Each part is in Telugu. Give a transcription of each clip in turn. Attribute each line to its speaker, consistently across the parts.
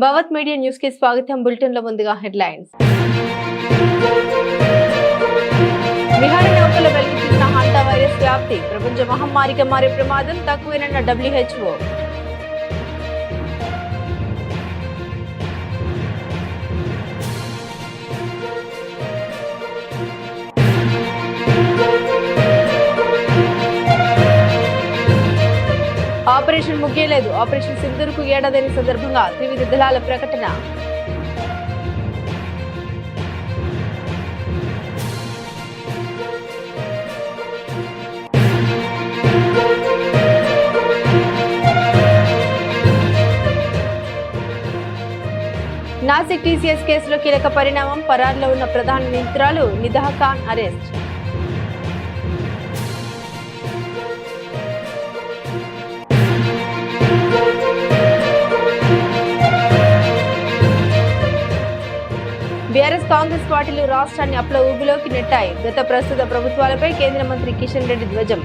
Speaker 1: భవత్ మీడియా న్యూస్ కి స్వాగతం. బులెటిన్ లో ముందుగా హెడ్లైన్స్. విహారీ నౌకలో వెలుగుతున్న హాంటా వైరస్ వ్యాప్తి, ప్రపంచ మహమ్మారిగా మారే ప్రమాదం తక్కువేనన్న WHO. ఆపరేషన్ ముగియలేదు. ఆపరేషన్ సింధూర్కు ఏడాది సందర్భంగా త్రివిధ దళాల ప్రకటన. నాసిక్ TCS కేసులో కీలక పరిణామం. పరారులో ఉన్న ప్రధాన నిందితురాలు నిదా ఖాన్ అరెస్ట్. బీఆర్ఎస్ కాంగ్రెస్ పార్టీలు రాష్ట్రాన్ని అప్ల ఊబిలోకి నెట్టాయి. గత ప్రస్తుత ప్రభుత్వాలపై కేంద్ర మంత్రి కిషన్ రెడ్డి ధ్వజం.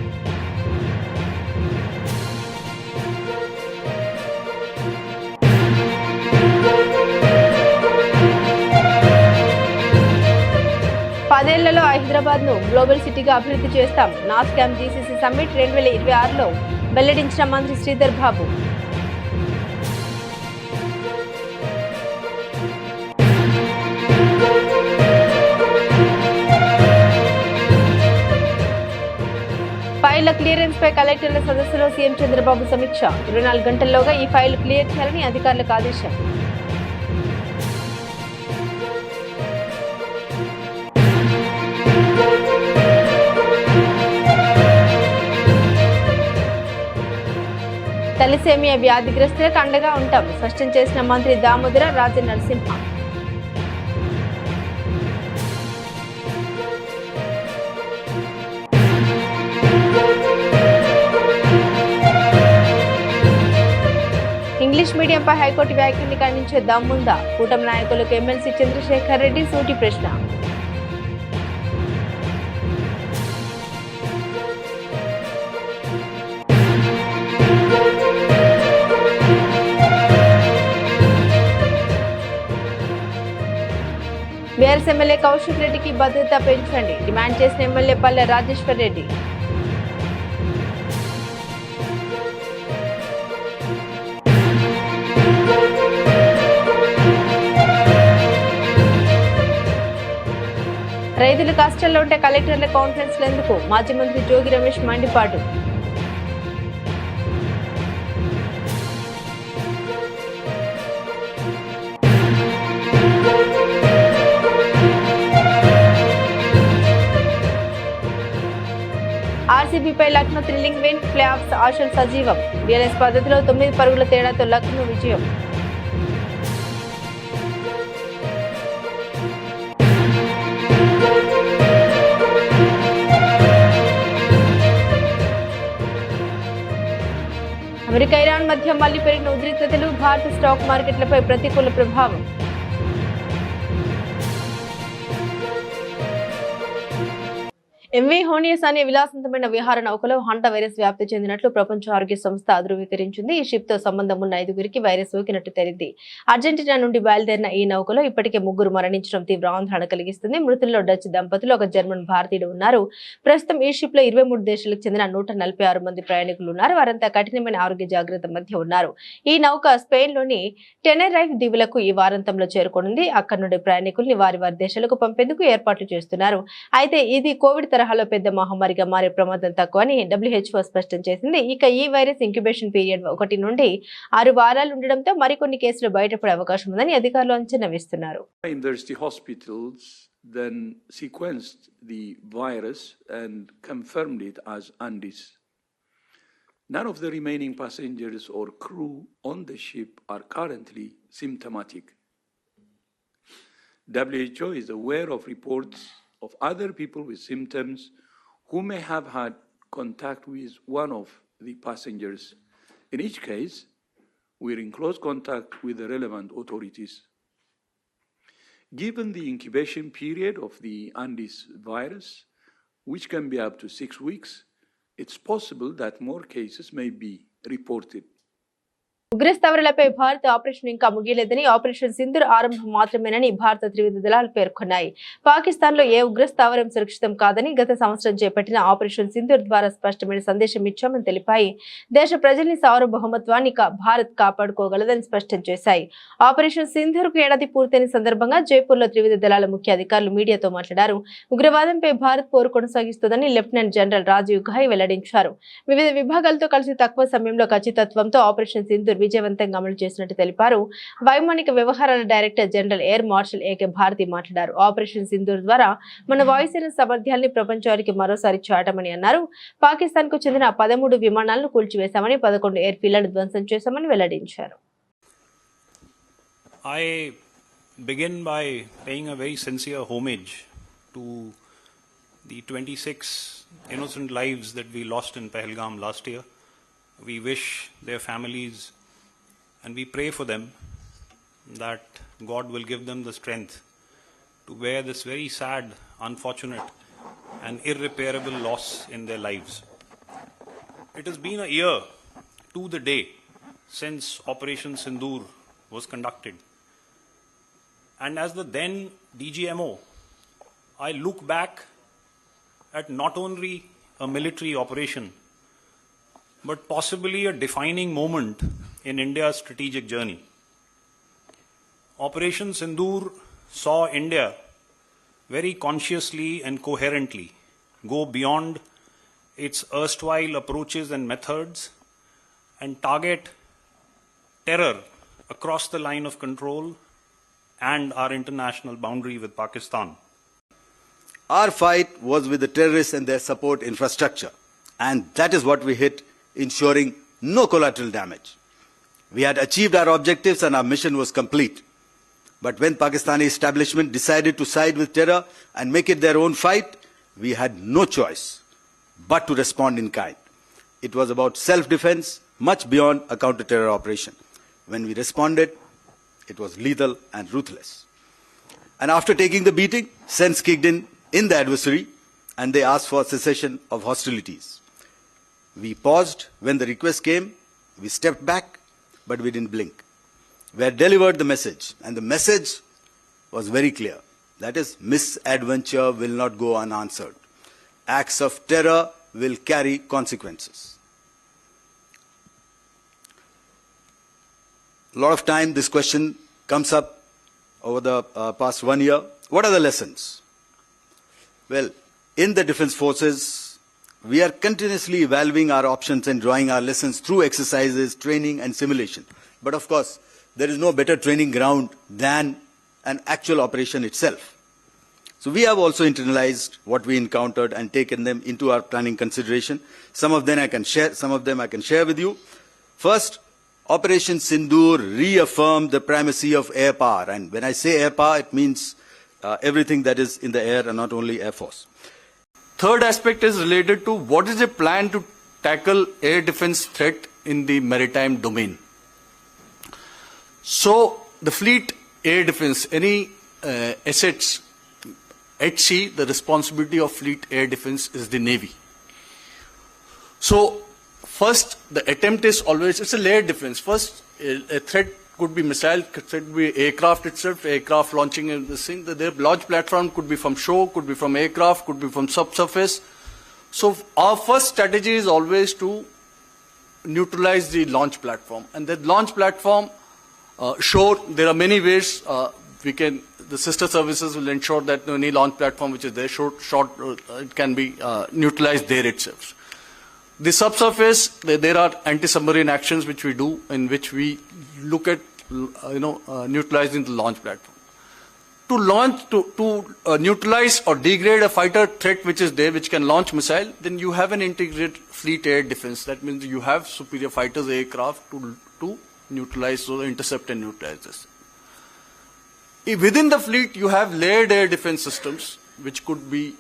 Speaker 1: పదేళ్లలో హైదరాబాద్ ను గ్లోబల్ సిటీగా అభివృద్ధి చేస్తాం. నాస్కామ్ GCC సమ్మిట్ 2026లో వెల్లడించిన మంత్రి శ్రీధర్ బాబు. ఫైళ్ల క్లియరెన్స్ పై కలెక్టర్ల సదస్సులో సీఎం చంద్రబాబు సమీక్ష. 24 గంటల్లోగా ఈ ఫైల్ క్లియర్ చేయాలని అధికారులకు ఆదేశం. తలిసేమియా వ్యాధిగ్రస్తులకు అండగా ఉంటాం స్పష్టం చేసిన మంత్రి దామోదర రాజనరసింహ. ఇంగ్లీష్ మీడియంపై హైకోర్టు వ్యాఖ్యని ఖండించే దమ్ముందా? కూటమి నాయకులకు ఎమ్మెల్సీ చంద్రశేఖర్ రెడ్డి సూటి ప్రశ్న. బీఆర్ఎస్ ఎమ్మెల్యే కౌశిక్ రెడ్డికి భద్రత పెంచండి డిమాండ్ చేసిన ఎమ్మెల్యే పల్లె రాజేశ్వర్ రెడ్డి. రైతులు కష్టాల్లో ఉంటే కలెక్టర్ల కాన్ఫరెన్స్లు ఎందుకు? మాజీ మంత్రి జోగి రమేష్ మండిపాటు. ఆర్సీబీపై Lucknow thrilling win, playoffs ఆశలు సజీవం. బీఆర్ఎస్ పద్ధతిలో 9 పరుగుల తేడాతో లక్నో విజయం. అమెరికా ఇరాన్ మధ్య మళ్లీ పెరిగిన ఉద్రిక్తతలు, భారత స్టాక్ మార్కెట్లపై ప్రతికూల ప్రభావం. MV హోనియస్ అనే విలాసవంతమైన విహార నౌకలో హాంటా వైరస్ వ్యాప్తి చెందినట్లు ప్రపంచ ఆరోగ్య సంస్థ ధృవీకరించింది. ఈ షిప్ తో సంబంధం ఉన్న 5గురికి వైరస్ సోకినట్టు తేలింది. అర్జెంటీనా నుండి బయలుదేరిన ఈ నౌకలో ఇప్పటికే 3 మరణించడం తీవ్ర ఆందోళన కలిగిస్తుంది. మృతుల్లో డచ్ దంపతులు, ఒక జర్మన్ భారతీయుడు ఉన్నారు. ప్రస్తుతం ఈ షిప్ లో 23 దేశాలకు చెందిన 146 మంది ప్రయాణికులు ఉన్నారు. వారంతా కఠినమైన ఆరోగ్య జాగ్రత్త మధ్య ఉన్నారు. ఈ నౌక స్పెయిన్ లోని టెనెరైఫ్ దీవులకు ఈ వారాంతంలో చేరుకోనుంది. అక్కడి నుండి ప్రయాణికుల్ని వారి దేశాలకు పంపేందుకు ఏర్పాట్లు చేస్తున్నారు. అయితే ఇది కోవిడ్ తరహాలో పెద్ద మహమ్మారిగా మారే ప్రమాదం తక్కువని WHO స్పష్టం చేసింది. ఇక ఈ వైరస్ ఇంక్యుబేషన్ పీరియడ్ 1 నుండి 6 వారాలు ఉండడంతో మరికొన్ని కేసులు బయటపడే అవకాశం ఉందని అధికారులు అంచనా వేస్తున్నారు.
Speaker 2: University hospitals then sequenced the virus and confirmed it as Andes. None of the remaining passengers or crew on the ship are currently symptomatic. WHO is aware of reports of other people with symptoms who may have had contact with one of the passengers. In each case, we are in close contact with the relevant authorities. Given the incubation period of the Andes virus, which can be up to 6 weeks, it's possible that more cases may be reported.
Speaker 1: ఉగ్రస్థావరులపై భారత్ ఆపరేషన్ ఇంకా ముగియలేదని, ఆపరేషన్ సింధూర్ ఆరంభం మాత్రమేనని భారత త్రివిధ దళాలు పేర్కొన్నాయి. పాకిస్తాన్ లో ఏ ఉగ్రస్థావరం సురక్షితం కాదని గత సంవత్సరం చేపట్టిన ఆపరేషన్ సింధూర్ ద్వారా స్పష్టమైన సందేశం ఇచ్చామని తెలిపాయి. దేశ ప్రజల్ని సార్వభౌమత్వాన్ని భారత్ కాపాడుకోగలదని స్పష్టం చేశాయి. ఆపరేషన్ సింధూర్ కు ఏడాది పూర్తయిన సందర్భంగా జైపూర్ లో త్రివిధ దళాల ముఖ్య అధికారులు మీడియాతో మాట్లాడారు. ఉగ్రవాదంపై భారత్ పోరు కొనసాగిస్తుందని లెఫ్టినెంట్ జనరల్ రాజీవ్ ఘాయ్ వెల్లడించారు. వివిధ విభాగాలతో కలిసి తక్కువ సమయంలో ఖచ్చితత్వంతో ఆపరేషన్ సింధూర్ విజయవంతంగా అమలు చేసినట్టు తెలిపారు. వైమానిక వ్యవహారాల director general air marshal AK Bharti మాట్లాడారు. ఆపరేషన్ సింధూర్ ద్వారా మన వాయుసేన సామర్థ్యాల్ని ప్రపంచానికి మరోసారి చాటమని అన్నారు. పాకిస్తాన్ కు చెందిన 13 విమానాలను కూల్చివేశామని, 11 ఎయిర్ ఫీల్డ్లను ధ్వంసం చేశామని వెల్లడించారు.
Speaker 3: I begin by paying a very sincere homage to the 26 innocent lives that we lost in Pahalgam last year. We wish their families and we pray for them that God will give them the strength to bear this very sad, unfortunate and irreparable loss in their lives. It has been a year to the day since Operation Sindoor was conducted. And as the then DGMO, I look back at not only a military operation, but possibly a defining moment in India's strategic journey. Operation Sindoor saw India very consciously and coherently go beyond its erstwhile approaches and methods and target terror across the line of control and our international boundary with Pakistan.
Speaker 4: Our fight was with the terrorists and their support infrastructure, and that is what we hit, ensuring no collateral damage. We had achieved our objectives and our mission was complete. But when Pakistani establishment decided to side with terror and make it their own fight, we had no choice but to respond in kind. It was about self-defense, much beyond a counter-terror operation. When we responded, it was lethal and ruthless. And after taking the beating, sense kicked in the adversary, and they asked for cessation of hostilities. We paused when the request came, we stepped back, but we didn't blink. We had delivered the message, and the message was very clear. That is, misadventure will not go unanswered. Acts of terror will carry consequences. A lot of time this question comes up over the past 1 year. What are the lessons? Well, in the defense forces, we are continuously evaluating our options and drawing our lessons through exercises, training and simulation. But of course, there is no better training ground than an actual operation itself. So we have also internalized what we encountered and taken them into our planning consideration. Some of them I can share with you. First, Operation Sindoor reaffirmed the primacy of air power. And when I say air power, it means everything that is in the air and not only Air Force.
Speaker 5: Third aspect is related to what is the plan to tackle air defense threat in the maritime domain. So the fleet air defense, any assets at sea, the responsibility of fleet air defense is the Navy. So first, the attempt is always, it's a layered defense. First, a threat could be missile, could be aircraft itself, aircraft launching and this thing. Their launch platform could be from shore, could be from aircraft, could be from subsurface. So our first strategy is always to neutralize the launch platform. And that launch platform, shore, there are many ways the sister services will ensure that any launch platform which is there, it can be neutralized there itself. The subsurface, there are anti-submarine actions which we do, in which we look at neutralizing the launch platform. To neutralize or degrade a fighter threat which is there, which can launch missile, then you have an integrated fleet air defense. That means you have superior fighters, aircraft to neutralize, so intercept and neutralize this. Within the fleet, you have layered air defense systems, which could be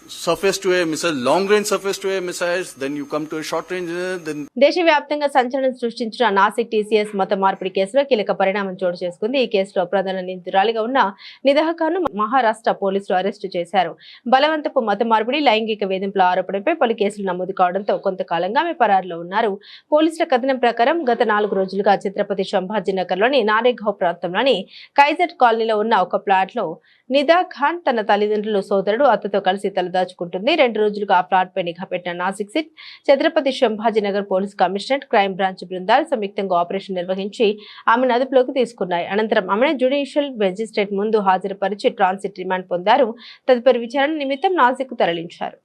Speaker 5: surface to air missiles, long range surface to air missiles, then you come to a short range, then
Speaker 1: దేశవ్యాప్తంగా సంచలనం సృష్టించిన నాసిక్ టీసీఎస్ మత మార్పిడి కేసులో కీలక పరిణామం చోటు చేసుకుంది. ఈ కేసులో ప్రధాన నిందితురాలిగా ఉన్న నిదాహ్ ఖాన్ మహారాష్ట్ర పోలీసులు అరెస్టు చేశారు. బలవంతపు మత మార్పిడి, లైంగిక వేధింపుల ఆరోపణపై పలు కేసులు నమోదు కావడంతో కొంతకాలంగా ఆమె పరారులో ఉన్నారు. పోలీసుల కథనం ప్రకారం గత 4 రోజులుగా ఛత్రపతి సంభాజీనగర్లోని నారేగావ్ ప్రాంతంలోని కైజర్ కాలనీలో ఉన్న ఒక ప్లాట్ లో నిదాహ్ ఖాన్ తన తల్లిదండ్రులు, సోదరుడు, అత్తతో కలిసి తలదాచుకుంటుంది. 2 రోజులుగా ఆ ప్లాట్ పై నిఘా పెట్టిన Nashik SIT Chhatrapati Sambhajinagar police commissionerate, crime branch బృందాలు సంయుక్తంగా ఆపరేషన్ నిర్వహించి ఆమెను అదుపులోకి తీసుకున్నాయి. అనంతరం ఆమెను జ్యుడిషియల్ మెజిస్ట్రేట్ ముందు హాజరుపరిచి ట్రాన్సిట్ రిమాండ్ పొందారు. తదుపరి విచారణ నిమిత్తం నాసిక్ తరలించారు.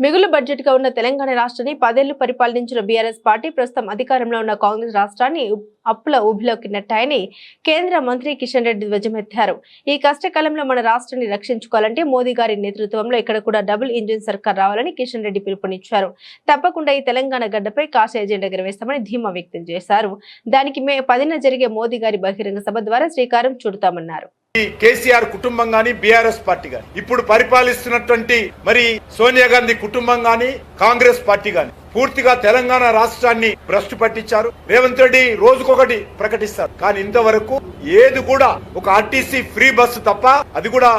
Speaker 1: మిగులు బడ్జెట్ గా ఉన్న తెలంగాణ రాష్ట్రాన్ని 10 ఏళ్లు పరిపాలించిన బీఆర్ఎస్ పార్టీ ప్రస్తుతం అధికారంలో ఉన్న కాంగ్రెస్ రాష్ట్రాన్ని అప్పుల ఊబిలోకి నెట్టాయని కేంద్ర మంత్రి కిషన్ రెడ్డి ధ్వజమెత్తారు. ఈ కష్టకాలంలో మన రాష్ట్రాన్ని రక్షించుకోవాలంటే మోదీ గారి నేతృత్వంలో ఇక్కడ కూడా డబుల్ ఇంజిన్ సర్కార్ రావాలని కిషన్ రెడ్డి పిలుపునిచ్చారు. తప్పకుండా ఈ తెలంగాణ గడ్డపై కాషాయ జెండా ఎగరవేస్తామని ధీమా వ్యక్తం చేశారు. దానికి మే 10న జరిగే మోదీ గారి బహిరంగ సభ ద్వారా శ్రీకారం చుడతామన్నారు.
Speaker 6: కేసీఆర్ కుటుంబం గాని, బీఆర్ఎస్ పార్టీ గాని, ఇప్పుడు పరిపాలిస్తున్నటువంటి మరి సోనియా గాంధీ కుటుంబం గాని, కాంగ్రెస్ పార్టీ గాని పూర్తిగా తెలంగాణ రాష్ట్రాన్ని భ్రష్టు పట్టించారు. రేవంత్ రెడ్డి రోజుకొకటి ప్రకటిస్తారు, కానీ ఇంతవరకు ఏది కూడా ఒక ఆర్టీసీ ఫ్రీ బస్సు తప్ప అది కూడా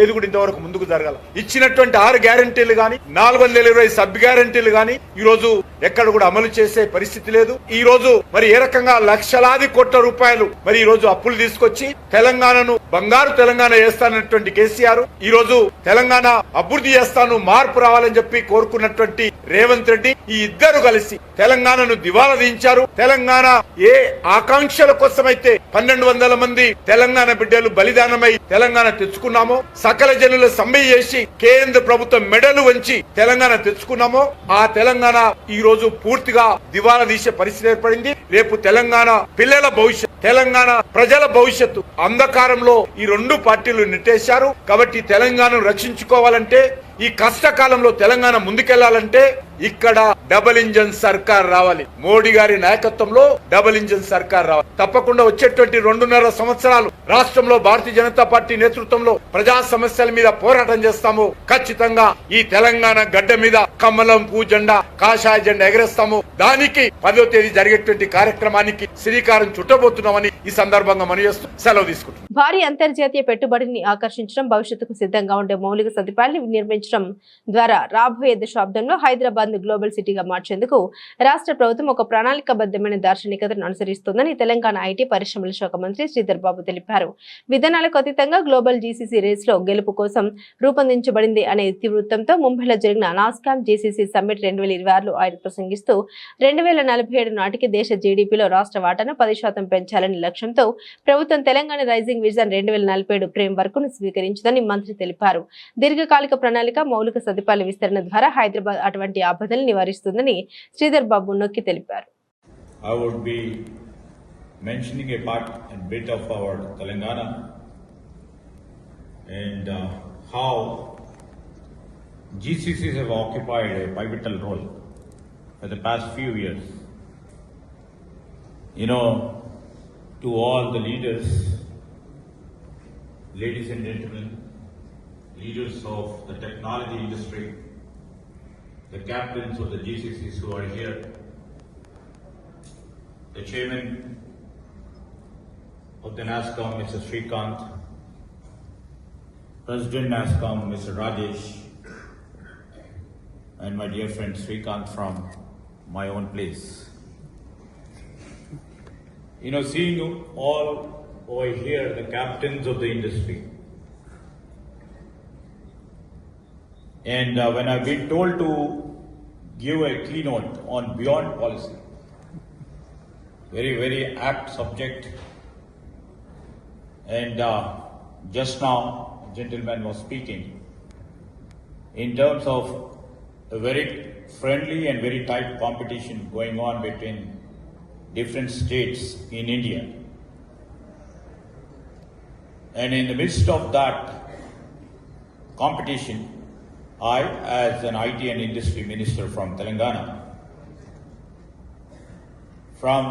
Speaker 6: ఏది కూడా ఇంతవరకు ముందుకు జరగాల. ఇచ్చినటువంటి 6 గ్యారంటీలు గాని, 420 సబ్ గ్యారంటీలు గాని ఈ రోజు ఎక్కడ కూడా అమలు చేసే పరిస్థితి లేదు. ఈ రోజు మరి ఏ రకంగా లక్షలాది కోట్ల రూపాయలు మరి ఈ రోజు అప్పులు తీసుకొచ్చి తెలంగాణను బంగారు తెలంగాణ చేస్తానటువంటి కేసీఆర్ ఈ రోజు తెలంగాణ అభివృద్ధి చేస్తాను, మార్పు రావాలని చెప్పి కోరుకున్నటువంటి రేవంత్ రెడ్డి ఈ ఇద్దరు కలిసి తెలంగాణను దివాలా దించారు. తెలంగాణ ఏ ఆకాంక్షల కోసమైతే 1200 మంది తెలంగాణ బిడ్డలు బలిదానమై తెలంగాణ తెచ్చుకున్నామో, సకల జనుల సమ్మె చేసి కేంద్ర ప్రభుత్వం మెడలు వంచి తెలంగాణ తెచ్చుకున్నామో, ఆ తెలంగాణ ఈ రోజు పూర్తిగా దివాలా తీసే పరిస్థితి ఏర్పడింది. రేపు తెలంగాణ పిల్లల భవిష్యత్తు, తెలంగాణ ప్రజల భవిష్యత్తు అంధకారంలో ఈ 2 పార్టీలు నెట్టేశారు. కాబట్టి తెలంగాణను రక్షించుకోవాలంటే, ఈ కష్టకాలంలో తెలంగాణ ముందుకెళ్లాలంటే ఇక్కడ డబుల్ ఇంజన్ సర్కార్ రావాలి. మోడీ గారి నాయకత్వంలో డబుల్ ఇంజన్ సర్కార్ రావాలి. తప్పకుండా వచ్చేటువంటి 2.5 సంవత్సరాలు రాష్ట్రంలో భారతీయ జనతా పార్టీ నేతృత్వంలో ప్రజా సమస్యల మీద పోరాటం చేస్తాము. ఖచ్చితంగా ఈ తెలంగాణ గడ్డ మీద కమలం పూ జెండా, కాషాయ జెండా ఎగరేస్తాము. దానికి 10వ తేదీ జరిగేటువంటి కార్యక్రమానికి శ్రీకారం చుట్టబోతున్నామని ఈ సందర్భంగా మనం చేస్తూ సెలవు తీసుకుంటున్నాం.
Speaker 1: భారీ అంతర్జాతీయ పెట్టుబడిని ఆకర్షించడం, భవిష్యత్తుకు సిద్ధంగా ఉండే మౌలిక సదుపాయాలను నిర్మించడం ద్వారా రాబోయే దశాబ్దంలో హైదరాబాద్ ను గ్లోబల్ సిటీగా మార్చేందుకు రాష్ట్ర ప్రభుత్వం ఒక ప్రణాళికాబద్ధమైన దార్శనికతను అనుసరిస్తోందని తెలంగాణ ఐటీ పరిశ్రమల శాఖ మంత్రి శ్రీధర్ బాబు తెలిపారు. విధానాలకు అతీతంగా గ్లోబల్ జీసీసీ రేస్ లో గెలుపు కోసం రూపొందించబడింది అనే ఇతివృత్తంతో ముంబైలో జరిగిన నాస్కామ్ జీసీసీ సమ్మిట్ 2026లో ఆయన ప్రసంగిస్తూ 2047 నాటికి దేశ జీడీపీలో రాష్ట్ర వాటాను 10% పెంచాలని లక్ష్యంతో ప్రభుత్వం Telangana rising vision 2047 framework ను స్వీకరించిందని మంత్రి తెలిపారు. దీర్ఘకాలిక ప్రణాళిక, మౌలిక సదుపాయాల విస్తరణ ద్వారా హైదరాబాద్ అటువంటి ఆపదలను నివారిస్తుందని శ్రీధర్ బాబు నొక్కి తెలిపారు.
Speaker 7: I would be mentioning a part and bit of our Telangana and how GCCs have occupied a pivotal role for the past few years. You know, to all the leaders, ladies and gentlemen, leaders of the technology industry, the captains of the GCCs who are here, the chairman of the NASCOM, Mr. Srikanth, President NASCOM, Mr. Rajesh, and my dear friend Srikanth from my own place. You know, seeing all over here, the captains of the industry, and when I've been told to give a keynote on beyond policy, very, very apt subject, and just now a gentleman was speaking in terms of a very friendly and very tight competition going on between different states in India. And in the midst of that competition, I, as an IT and industry minister from Telangana, from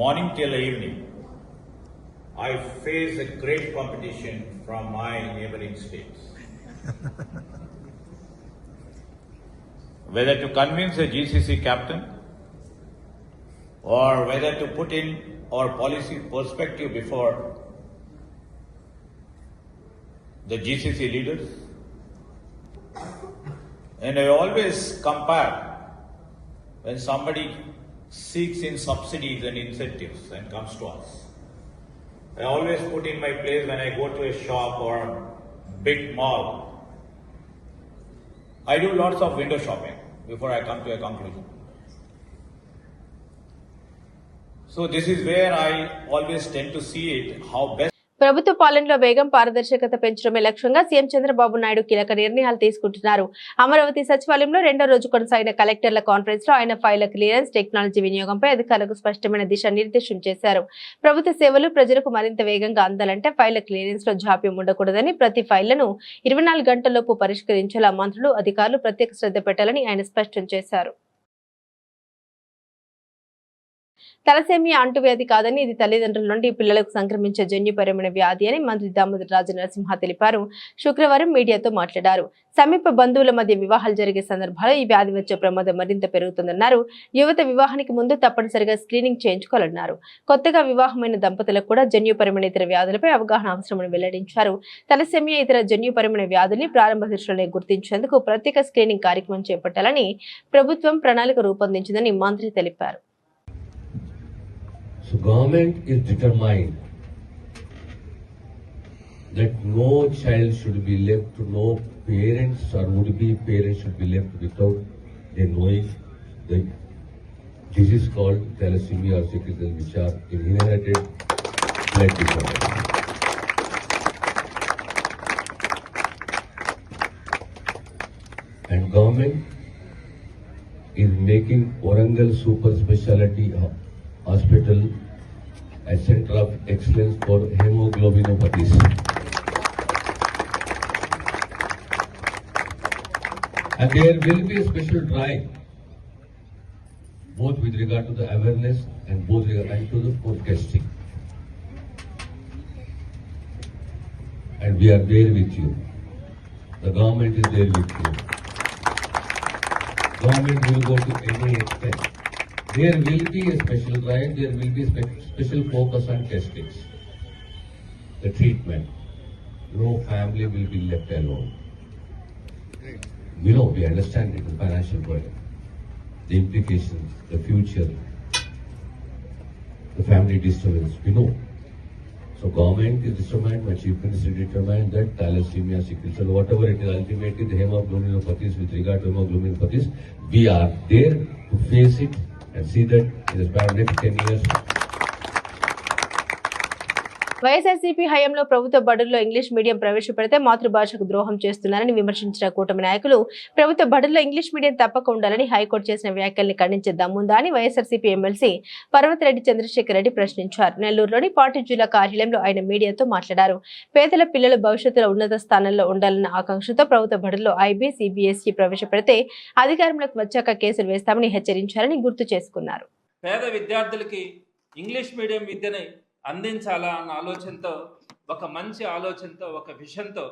Speaker 7: morning till evening, I face a great competition from my neighboring states. Whether to convince a GCC captain or whether to put in our policy perspective before the GCC leaders. And I always compare when somebody seeks in subsidies and incentives and comes to us. I always put in my place when I go to a shop or a big mall. I do lots of window shopping before I come to a conclusion. So this is where I always tend to see it, how best.
Speaker 1: ప్రభుత్వ పాలనలో వేగం పారదర్శకత పెంచడమే లక్ష్యంగా సీఎం చంద్రబాబు నాయుడు కీలక నిర్ణయాలు తీసుకుంటున్నారు. అమరావతి సచివాలయంలో 2వ రోజు కొనసాగిన కలెక్టర్ల కాన్ఫరెన్స్ లో ఆయన ఫైళ్ల క్లియరెన్స్, టెక్నాలజీ వినియోగంపై అధికారులకు స్పష్టమైన దిశానిర్దేశం చేశారు. ప్రభుత్వ సేవలు ప్రజలకు మరింత వేగంగా అందాలంటే ఫైళ్ల క్లియరెన్స్ లో జాప్యం ఉండకూడదని, ప్రతి ఫైళ్లను 24 గంటల్లోపు పరిష్కరించేలా మంత్రులు, అధికారులు ప్రత్యేక శ్రద్ధ పెట్టాలని ఆయన స్పష్టం చేశారు. తలసేమియా అంటువ్యాధి కాదని, ఇది తల్లిదండ్రుల నుండి పిల్లలకు సంక్రమించే జన్యుపరమైన వ్యాధి అని మంత్రి దామోదర్ రాజ నరసింహ తెలిపారు. శుక్రవారం మీడియాతో మాట్లాడారు. సమీప బంధువుల మధ్య వివాహాలు జరిగే సందర్భాల్లో ఈ వ్యాధి వచ్చే ప్రమాదం మరింత పెరుగుతుందన్నారు. యువత వివాహానికి ముందు తప్పనిసరిగా స్క్రీనింగ్ చేయించుకోవాలన్నారు. కొత్తగా వివాహమైన దంపతులకు కూడా జన్యుపరమైన ఇతర వ్యాధులపై అవగాహన అవసరమని వెల్లడించారు. తలసేమియా ఇతర జన్యుపరమైన వ్యాధుల్ని ప్రారంభ దశలోనే గుర్తించేందుకు ప్రత్యేక స్క్రీనింగ్ కార్యక్రమం చేపట్టాలని ప్రభుత్వం ప్రణాళిక రూపొందించిందని మంత్రి తెలిపారు.
Speaker 8: So government is determined that no child should be left, no parents or would-be parents should be left without their knowing the disease called thalassemia or sickle cell, which are inherited blood disorders. And government is making Warangal super speciality hospital a center of excellence for hemoglobinopathies. And there will be a special drive, both with regard to the awareness and both regard to the forecasting. And we are there with you. The government is there with you. Government will go to any extent. There will be a special drive, there will be a special focus on testings, the treatment. No family will be left alone. We understand it, the financial burden, the implications, the future, the family disturbance, we know. So government is determined, my chief minister is determined that thalassemia, sickle cell, whatever it is, ultimately the hemoglobinopathies, with regard to hemoglobinopathies, we are there to face it and see that in the span of next 10 years.
Speaker 1: YSRCP హయాంలో ప్రభుత్వ బడుల్లో ఇంగ్లీష్ మీడియం ప్రవేశపెడితే మాతృభాషకు ద్రోహం చేస్తున్నారని విమర్శించిన కూటమి నాయకులు ప్రభుత్వ బడుల్లో ఇంగ్లీష్ మీడియం తప్పక ఉండాలని హైకోర్టు చేసిన వ్యాఖ్యల్ని ఖండించే దమ్ముందా అని వైఎస్ఆర్సీపీ ఎమ్మెల్సీ పర్వతిరెడ్డి చంద్రశేఖర్ రెడ్డి ప్రశ్నించారు. నెల్లూరులోని పార్టీ జిల్లా కార్యాలయంలో ఆయన మీడియాతో మాట్లాడారు. పేదల పిల్లలు భవిష్యత్తులో ఉన్నత స్థానంలో ఉండాలన్న ఆకాంక్షతో ప్రభుత్వ బడుల్లో ఐబీ, సిబిఎస్ఈ ప్రవేశపెడితే అధికారంలోకి వచ్చాక కేసులు వేస్తామని హెచ్చరించారని గుర్తు చేసుకున్నారు.
Speaker 9: పేద విద్యార్థులకి ఇంగ్లీష్ మీడియం విద్యని అందించాలా అన్న ఆలోచనతో, ఒక మంచి ఆలోచనతో, ఒక విషన్తో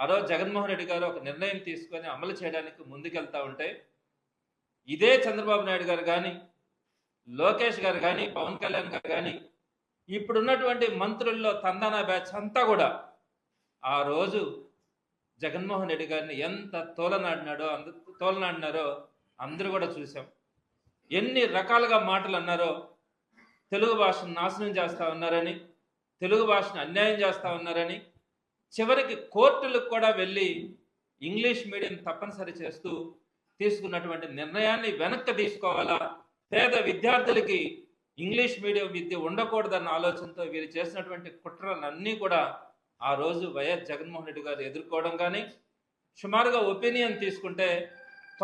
Speaker 9: ఆ రోజు జగన్మోహన్ రెడ్డి గారు ఒక నిర్ణయం తీసుకొని అమలు చేయడానికి ముందుకెళ్తా ఉంటే, ఇదే చంద్రబాబు నాయుడు గారు కానీ, లోకేష్ గారు కానీ, పవన్ కళ్యాణ్ గారు కానీ, ఇప్పుడున్నటువంటి మంత్రుల్లో తందానా బ్యాచ్ అంతా కూడా ఆ రోజు జగన్మోహన్ రెడ్డి గారిని ఎంత తోలనాడినారో అందరూ కూడా చూసాం. ఎన్ని రకాలుగా మాటలు అన్నారో, తెలుగు భాషను నాశనం చేస్తూ ఉన్నారని, తెలుగు భాషను అన్యాయం చేస్తూ ఉన్నారని, చివరికి కోర్టులకు కూడా వెళ్ళి ఇంగ్లీష్ మీడియం తప్పనిసరి చేస్తూ తీసుకున్నటువంటి నిర్ణయాన్ని వెనక్కి తీసుకోవాలా, పేద విద్యార్థులకి ఇంగ్లీష్ మీడియం విద్య ఉండకూడదన్న ఆలోచనతో వీరు చేసినటువంటి కుట్రలన్నీ కూడా ఆ రోజు వైఎస్ జగన్మోహన్ రెడ్డి గారు ఎదుర్కోవడం. కానీ సుమారుగా ఒపీనియన్ తీసుకుంటే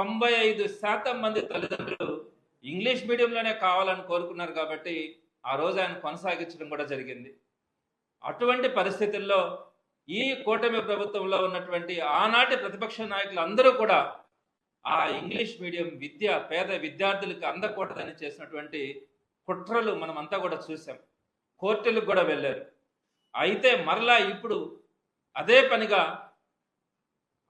Speaker 9: 95% మంది తల్లిదండ్రులు ఇంగ్లీష్ మీడియంలోనే కావాలని కోరుకున్నారు. కాబట్టి ఆ రోజు ఆయన కొనసాగించడం కూడా జరిగింది. అటువంటి పరిస్థితుల్లో ఈ కూటమి ప్రభుత్వంలో ఉన్నటువంటి ఆనాటి ప్రతిపక్ష నాయకులు అందరూ కూడా ఆ ఇంగ్లీష్ మీడియం విద్య పేద విద్యార్థులకు అందకూడదని చేసినటువంటి కుట్రలు మనమంతా కూడా చూసాం. కోర్టులకు కూడా వెళ్ళారు. అయితే మరలా ఇప్పుడు అదే పనిగా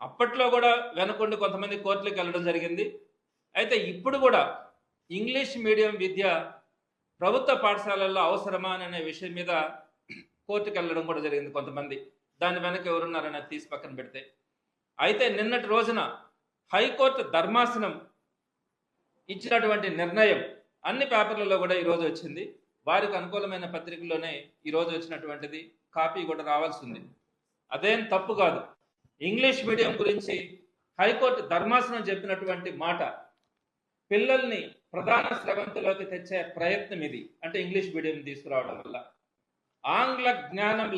Speaker 9: అప్పట్లో కూడా వెనకుండి కొంతమంది కోర్టులకు వెళ్ళడం జరిగింది. అయితే ఇప్పుడు కూడా ఇంగ్లీష్ మీడియం విద్య ప్రభుత్వ పాఠశాలల్లో అవసరమా అనే విషయం మీద కోర్టుకు వెళ్ళడం కూడా జరిగింది కొంతమంది. దాని వెనక ఎవరున్నారనేది తీసి పక్కన పెడితే, అయితే నిన్నటి రోజున హైకోర్టు ధర్మాసనం ఇచ్చినటువంటి నిర్ణయం అన్ని పేపర్లలో కూడా ఈరోజు వచ్చింది. వారికి అనుకూలమైన పత్రికల్లోనే ఈరోజు వచ్చినటువంటిది కాపీ కూడా రావాల్సి ఉంది. అదేం తప్పు కాదు. ఇంగ్లీష్ మీడియం గురించి హైకోర్టు ధర్మాసనం చెప్పినటువంటి మాట పిల్లల్ని ప్రధాన స్రవంతిలోకి తెచ్చే ప్రయత్నం ఇది. అంటే ఇంగ్లీష్ మీడియం తీసుకురావడం వల్ల ఆంగ్ల జ్ఞానం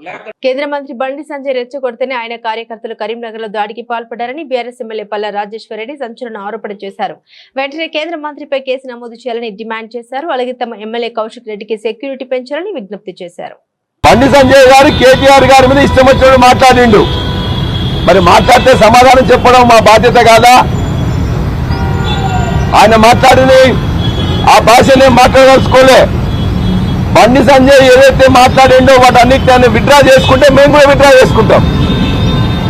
Speaker 9: లేక
Speaker 1: కేంద్ర మంత్రి బండి సంజయ్ రెచ్చగొడితేనే ఆయన కార్యకర్తలు కరీంనగర్ లో దాడికి పాల్పడ్డారని బీఆర్ఎస్ ఎమ్మెల్యే పల్లా రాజేశ్వరరెడ్డి సంచలన ఆరోపణ చేశారు. వెంటనే కేంద్ర మంత్రిపై కేసు నమోదు చేయాలని డిమాండ్ చేశారు. అలాగే తమ ఎమ్మెల్యే కౌశిక్ రెడ్డికి సెక్యూరిటీ పెంచాలని విజ్ఞప్తి చేశారు.
Speaker 10: బండి సంజయ్ గారు కేటీఆర్ గారి మీద ఇష్టం వచ్చినట్టు మాట్లాడిండు. మరి మాట్లాడితే సమాధానం చెప్పడం మా బాధ్యత కాదా? ఆయన మాట్లాడింది ఆ భాషనే మాట్లాడదలుచుకోలే. బండి సంజయ్ ఏదైతే మాట్లాడిండో వాటన్నిటిని ఆయన విత్డ్రా చేసుకుంటే మేము కూడా విత్డ్రా చేసుకుంటాం.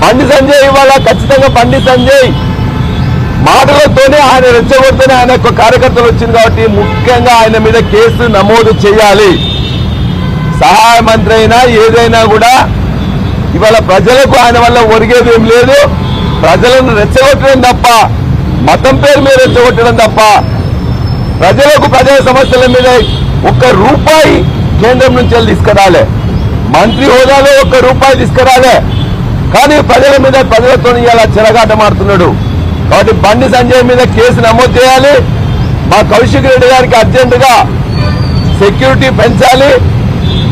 Speaker 10: బండి సంజయ్ ఇవాళ ఖచ్చితంగా బండి సంజయ్ మాటలతోనే ఆయన రెచ్చగొడితేనే ఆయన యొక్క కార్యకర్తలు వచ్చింది కాబట్టి ముఖ్యంగా ఆయన మీద కేసు నమోదు చేయాలి. సహాయ మంత్రి అయినా ఏదైనా కూడా ఇవాళ ప్రజలకు ఆయన వల్ల ఒరిగేది ఏం లేదు. ప్రజలను రెచ్చగొట్టడం తప్ప, మతం పేరు మీద రెచ్చగొట్టడం తప్ప ప్రజలకు ప్రజల సమస్యల మీద ఒక్క రూపాయి కేంద్రం నుంచి తీసుకురాలే. మంత్రి హోదాలో ఒక్క రూపాయి తీసుకురాలే. కానీ ప్రజల మీద ప్రజలతో ఇలా చెరగాట మారుతున్నాడు. కాబట్టి బండి సంజయ్ మీద కేసు నమోదు చేయాలి. మా కౌశిక్ రెడ్డి గారికి అర్జెంటుగా సెక్యూరిటీ పెంచాలి.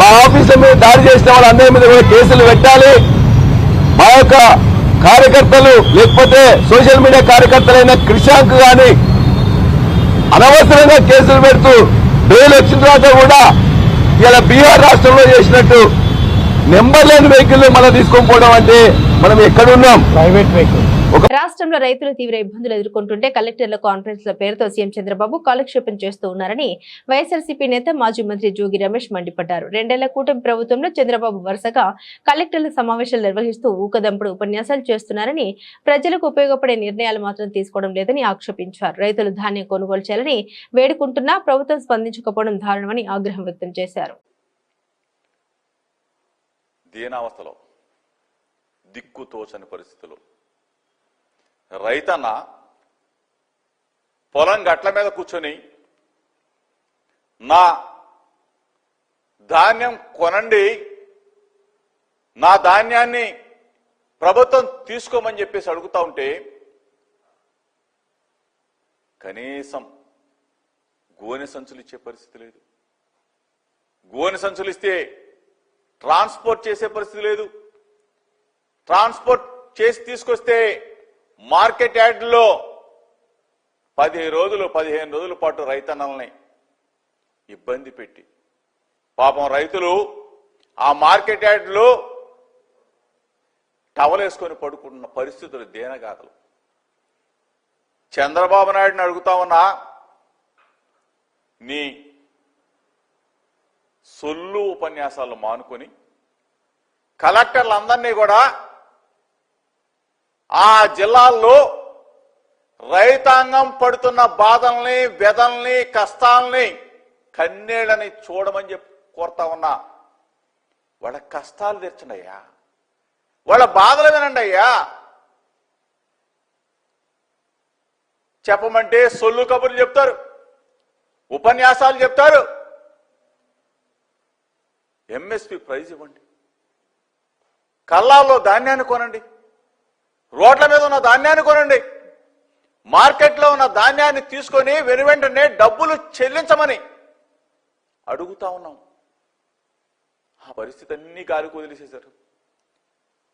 Speaker 10: మా ఆఫీసుల మీద దాడి చేసిన వాళ్ళందరి మీద కూడా కేసులు పెట్టాలి. మా యొక్క కార్యకర్తలు లేకపోతే సోషల్ మీడియా కార్యకర్తలైన క్రిషాంక్ గాని అనవసరంగా కేసులు పెడుతూ బెయిల్ వచ్చిన తర్వాత కూడా ఇలా బీహార్ రాష్ట్రంలో చేసినట్టు నెంబర్ లేని వెహికల్ మనం తీసుకొని పోవడం అంటే మనం ఎక్కడున్నాం? Private vehicle.
Speaker 1: రాష్ట్రంలో రైతులు తీవ్ర ఇబ్బందులు ఎదుర్కొంటుంటే కలెక్టర్ల కాన్ఫరెన్స్ల పేరుతో సీఎం చంద్రబాబు కాలక్షేపం చేస్తూ ఉన్నారని వైఎస్ఆర్సీపీ నేత మాజీ మంత్రి జోగి రమేష్ మండిపడ్డారు. 2 ఏళ్ల కూటమి ప్రభుత్వంలో చంద్రబాబు వరుసగా కలెక్టర్ల సమావేశాలు నిర్వహిస్తూ ఊకదంపుడు ఉపన్యాసాలు చేస్తున్నారని, ప్రజలకు ఉపయోగపడే నిర్ణయాలు మాత్రం తీసుకోవడం లేదని ఆక్షేపించారు. రైతులు ధాన్యం కొనుగోలు చేయాలని వేడుకుంటున్నా ప్రభుత్వం స్పందించకపోవడం దారుణమని ఆగ్రహం వ్యక్తం చేశారు.
Speaker 11: దీనావస్థలో, దిక్కుతోచని పరిస్థితులు రైతన్న పొలం గట్ల మీద కూర్చొని నా ధాన్యం కొనండి, నా ధాన్యాన్ని ప్రభుత్వం తీసుకోమని చెప్పేసి అడుగుతా ఉంటే కనీసం గోనె సంచులు ఇచ్చే పరిస్థితి లేదు. గోనె సంచులు ఇస్తే ట్రాన్స్పోర్ట్ చేసే పరిస్థితి లేదు. ట్రాన్స్పోర్ట్ చేసి తీసుకొస్తే మార్కెట్ యార్డులో 15 రోజుల పాటు రైతన్నల్ని ఇబ్బంది పెట్టి పాపం రైతులు ఆ మార్కెట్ యార్డులో టవలేసుకొని పడుకుంటున్న పరిస్థితులు దేనగాథలు. చంద్రబాబు నాయుడుని అడుగుతా ఉన్నా, నీ సొల్లు ఉపన్యాసాలు మానుకొని కలెక్టర్లందరినీ కూడా ఆ జిల్లాల్లో రైతాంగం పడుతున్న బాధల్ని, వ్యధల్ని, కష్టాలని, కన్నీళ్ళని చూడమని చెప్పి కోరుతా ఉన్నా. వాళ్ళ కష్టాలు తీర్చండి అయ్యా, వాళ్ళ బాధలు వినండి అయ్యా. చెప్పమంటే సొల్లు కబుర్లు చెప్తారు, ఉపన్యాసాలు చెప్తారు. ఎంఎస్పి ప్రైజ్ ఇవ్వండి, కల్లాల్లో ధాన్యాన్ని కొనండి, రోడ్ల మీద ఉన్న ధాన్యాన్ని కొనండి, మార్కెట్లో ఉన్న ధాన్యాన్ని తీసుకొని వెనువెంటనే డబ్బులు చెల్లించమని అడుగుతా ఉన్నాం. ఆ పరిస్థితి అన్ని గాలికి వదిలేసేశారు.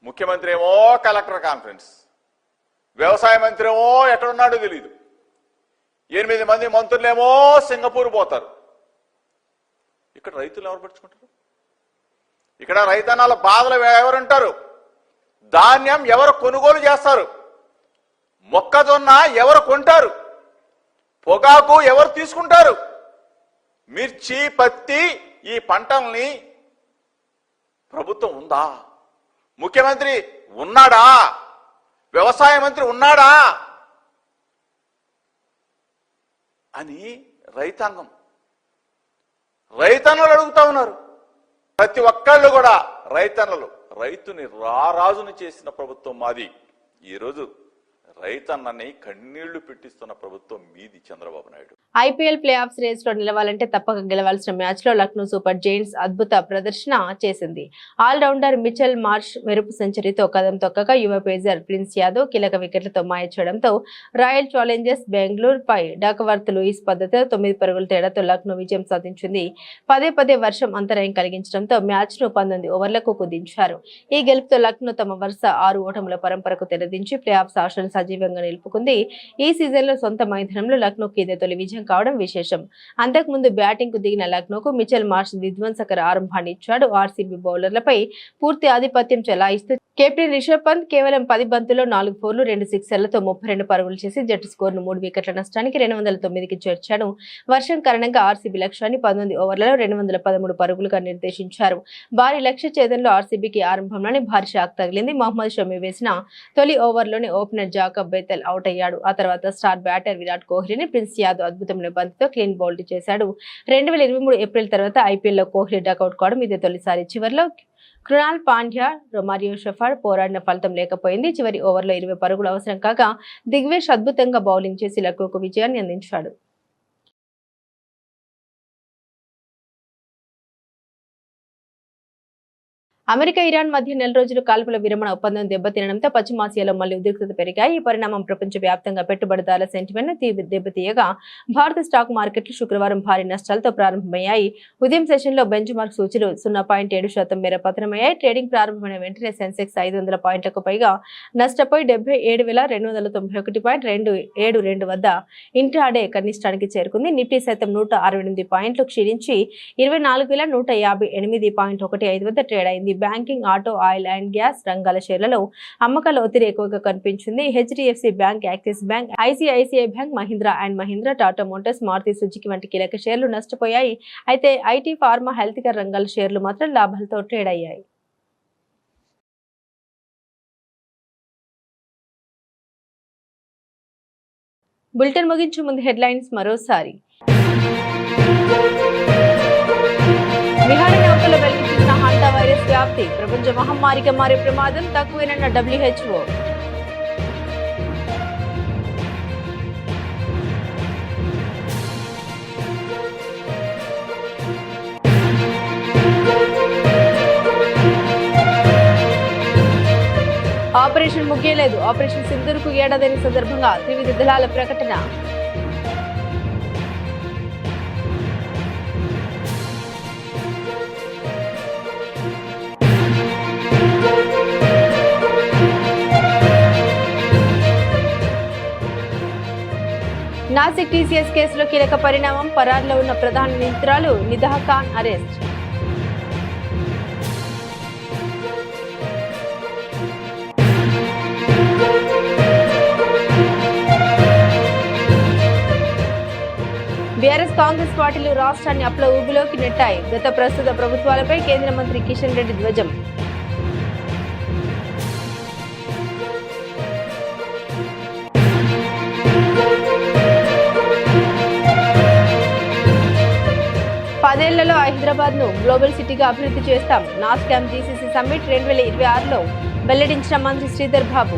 Speaker 11: ముఖ్యమంత్రి ఏమో కలెక్టర్ కాన్ఫరెన్స్, వ్యవసాయ మంత్రి ఏమో ఎక్కడున్నాడో తెలియదు, 8 మంది మంత్రులేమో సింగపూర్ పోతారు. ఇక్కడ రైతులు ఎవరు పట్టించుకుంటారు? ఇక్కడ రైతన్నాల బాధలు ఎవరుంటారు? ధాన్యం ఎవరు కొనుగోలు చేస్తారు? మొక్కజొన్న ఎవరు కొంటారు? పొగాకు ఎవరు తీసుకుంటారు? మిర్చి, పత్తి ఈ పంటల్ని ప్రభుత్వం ఉందా? ముఖ్యమంత్రి ఉన్నాడా? వ్యవసాయ మంత్రి ఉన్నాడా అని రైతన్నలు అడుగుతా ఉన్నారు. ప్రతి ఒక్కళ్ళు కూడా రైతుని రారాజుని చేసిన ప్రభుత్వం మాది. ఈరోజు రైతన్నని కన్నీళ్లు పెట్టిస్తున్న ప్రభుత్వం మీది Chandrababu Naidu.
Speaker 1: IPL playoffs race లో నిలవాలంటే తప్పక గెలవాల్సిన మ్యాచ్ లో లక్నో సూపర్ జైంట్స్ అద్భుత ప్రదర్శన చేసింది. ఆల్రౌండర్ మిచెల్ మార్ష్ మెరుపు సెంచరీతో కదం తొక్కగా యువ పేసర్ ప్రిన్స్ యాదవ్ కీలక వికెట్లతో మాయ చేయడంతో రాయల్ ఛాలెంజర్స్ బెంగళూరు పై డకవర్త్ లూయిస్ పద్ధతిలో 9 పరుగుల తేడాతో లక్నో విజయం సాధించింది. పదే వర్షం అంతరాయం కలిగించడంతో మ్యాచ్ ను 19 ఓవర్లకు కుదించారు. ఈ గెలుపుతో లక్నో తమ వరుస 6 ఓటముల పరంపరకు తెరదించి ప్లే ఆఫ్స్ ఆశలను సజీవంగా నిలుపుకుంది. ఈ సీజన్ లో సొంత మైదానంలో లక్నోకి ఇదే తొలి విజయం కావడం విశేషం. అంతకుముందు బ్యాటింగ్ కు దిగిన లక్నోకు మిచెల్ మార్ష్ విధ్వంసకర ఆరంభాన్ని ఇచ్చాడు. ఆర్సీబీ బౌలర్లపై పూర్తి ఆధిపత్యం చెలాయిస్తూ కెప్టెన్ రిషబ్ పంత్ కేవలం 10 బంతుల్లో 4 ఫోర్లు 2 సిక్సర్లతో 32 పరుగులు చేసి జట్టు స్కోర్ను 3 వికెట్ల నష్టానికి 209కి చేర్చాడు. వర్షం కారణంగా ఆర్సీబీ లక్ష్యాన్ని 19 ఓవర్లలో 213 పరుగులుగా నిర్దేశించారు. భారీ లక్ష్య ఛేదనలో ఆర్సీబీకి ఆరంభంలోనే భారీ షాక్ తగిలింది. మహమ్మద్ షమి వేసిన తొలి ఓవర్లోనే ఓపెనర్ జాకబ్ బేతెల్ అవుట్ అయ్యాడు. ఆ తర్వాత స్టార్ బ్యాటర్ విరాట్ కోహ్లీని ప్రిన్స్ యాదవ్ అద్భుతమైన బంతితో క్లీన్ బౌల్డ్ చేశాడు. 2023 ఏప్రిల్ తర్వాత ఐపీఎల్ లో కోహ్లీ డకౌట్ కావడం ఇదే తొలిసారి. చివరిలో కృణాల్ పాండ్యా, రొమారియో షెఫర్డ్ పోరాడిన ఫలితం లేకపోయింది. చివరి ఓవర్లో 20 పరుగులు అవసరం కాగా దిగ్వేష్ అద్భుతంగా బౌలింగ్ చేసి లక్నోకు విజయాన్ని అందించాడు. అమెరికా ఇరాన్ మధ్య నెల రోజుల కాల్పుల విరమణ ఒప్పందం దెబ్బతినడంతో పశ్చిమాసియాలో మళ్లీ ఉద్రిక్తత పెరిగాయి. ఈ పరిణామం ప్రపంచవ్యాప్తంగా పెట్టుబడిదారుల సెంటిమెంట్ ను దెబ్బతీయగా భారత స్టాక్ మార్కెట్లు శుక్రవారం భారీ నష్టాలతో ప్రారంభమయ్యాయి. ఉదయం సెషన్లో బెంచ్ మార్క్ సూచీలు 0.7% మేర పతనమయ్యాయి. ట్రేడింగ్ ప్రారంభమైన వెంటనే సెన్సెక్స్ 500 పాయింట్లకు పైగా నష్టపోయి 77,290.272 వద్ద ఇంట్రాడే కనిష్టానికి చేరుకుంది. నిఫ్టీ సైతం 168 పాయింట్లు క్షీణించి 24,158.15 వద్ద ట్రేడ్ అయింది. Banking, auto, oil and gas రంగాల షేర్లలో అమ్మకాల ఒత్తిడి ఎక్కువగా కనిపించింది. HDFC bank, Axis bank, ICICI bank, Mahindra and Mahindra, Tata motors, Maruti Suzuki వంటి కీలక షేర్లు నష్టపోయాయి. అయితే ఐటీ, ఫార్మా, హెల్త్ కేర్ రంగాల షేర్లు మాత్రం లాభాలతో ట్రేడ్ అయ్యాయి. బులెటిన్ ముగించే ముందు హెడ్లైన్స్ మరోసారి. విహారీ నౌకలో వెలుగుతున్న హంటా వైరస్ వ్యాప్తి, ప్రపంచ మహమ్మారిగా మారే ప్రమాదం తక్కువేనన్న WHO. ఆపరేషన్ ముగియలేదు, ఆపరేషన్ సింధూర్కు ఏడాది సందర్భంగా త్రివిధ దళాల ప్రకటన. నాసిక్ టీసీఎస్ కేసులో కీలక పరిణామం, పరారులో ఉన్న ప్రధాన నిందితురాలు నిదా ఖాన్ అరెస్ట్. బీఆర్ఎస్, కాంగ్రెస్ పార్టీలు రాష్ట్రాన్ని అప్ల ఊబిలోకి నెట్టాయి. గత ప్రస్తుత ప్రభుత్వాలపై కేంద్ర మంత్రి కిషన్ రెడ్డి ధ్వజం. పదేళ్లలో హైదరాబాద్ ను గ్లోబల్ సిటీగా అభివృద్ధి చేస్తాం. నాస్కామ్ జీసీసీ సమ్మిట్ 2026లో వెల్లడించిన మంత్రి శ్రీధర్ బాబు.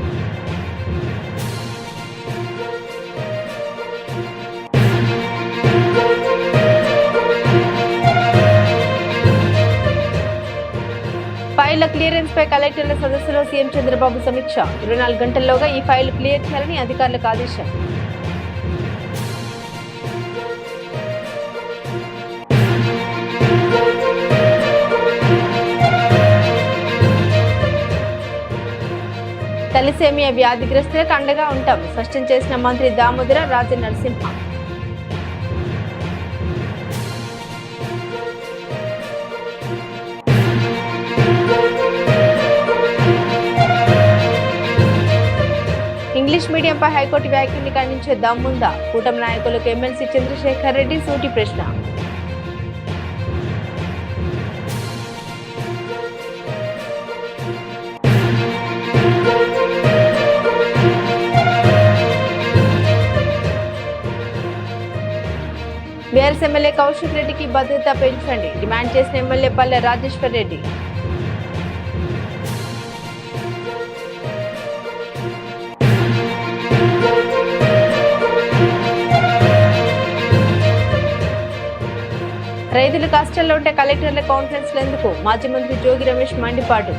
Speaker 1: ఫైళ్ల క్లియరెన్స్ పై కలెక్టర్ల సదస్సులో సీఎం చంద్రబాబు సమీక్ష. 24 గంటల్లోగా ఈ ఫైల్ క్లియర్ చేయాలని అధికారులకు ఆదేశం. తలిసేమియా వ్యాధిగ్రస్తులకు అండగా ఉంటాం స్పష్టం చేసిన మంత్రి దామోదర రాజ నరసింహ. ఇంగ్లీష్ మీడియంపై హైకోర్టు వ్యాఖ్యల్ని ఖండించే దమ్ముందా? కూటమి నాయకులకు ఎమ్మెల్సీ చంద్రశేఖర్ రెడ్డి సూటి ప్రశ్న. బీఆర్ఎస్ ఎమ్మెల్యే కౌశిక్ రెడ్డికి భద్రత పెంచండి డిమాండ్ చేసిన ఎమ్మెల్యే పల్లె రాజేశ్వర్ రెడ్డి. రైతులు కష్టాల్లో ఉంటే కలెక్టర్ల కాన్ఫరెన్స్లు ఎందుకు? మాజీ మంత్రి జోగి రమేష్ మండిపాటు.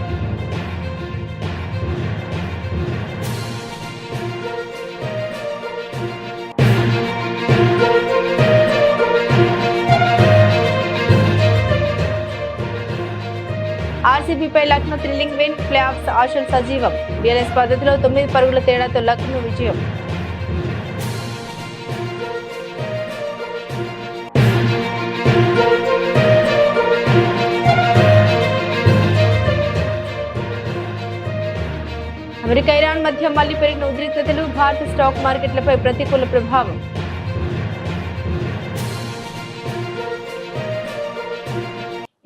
Speaker 1: ఆర్సీబీపై Lucknow thrilling win, playoffs ఆశలు సజీవం. బీఆర్ఎస్ పద్ధతిలో 9 పరుగుల తేడాతో లక్నో విజయం. అమెరికా ఇరాన్ మధ్య మళ్లీ పెరిగిన ఉద్రిక్తతలు, భారత స్టాక్ మార్కెట్లపై ప్రతికూల ప్రభావం.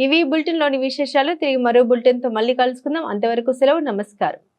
Speaker 1: ఇవి బులెటిన్లోని విశేషాలు. తిరిగి మరో బులెటిన్తో మళ్ళీ కలుసుకుందాం. అంతవరకు సెలవు. నమస్కారం.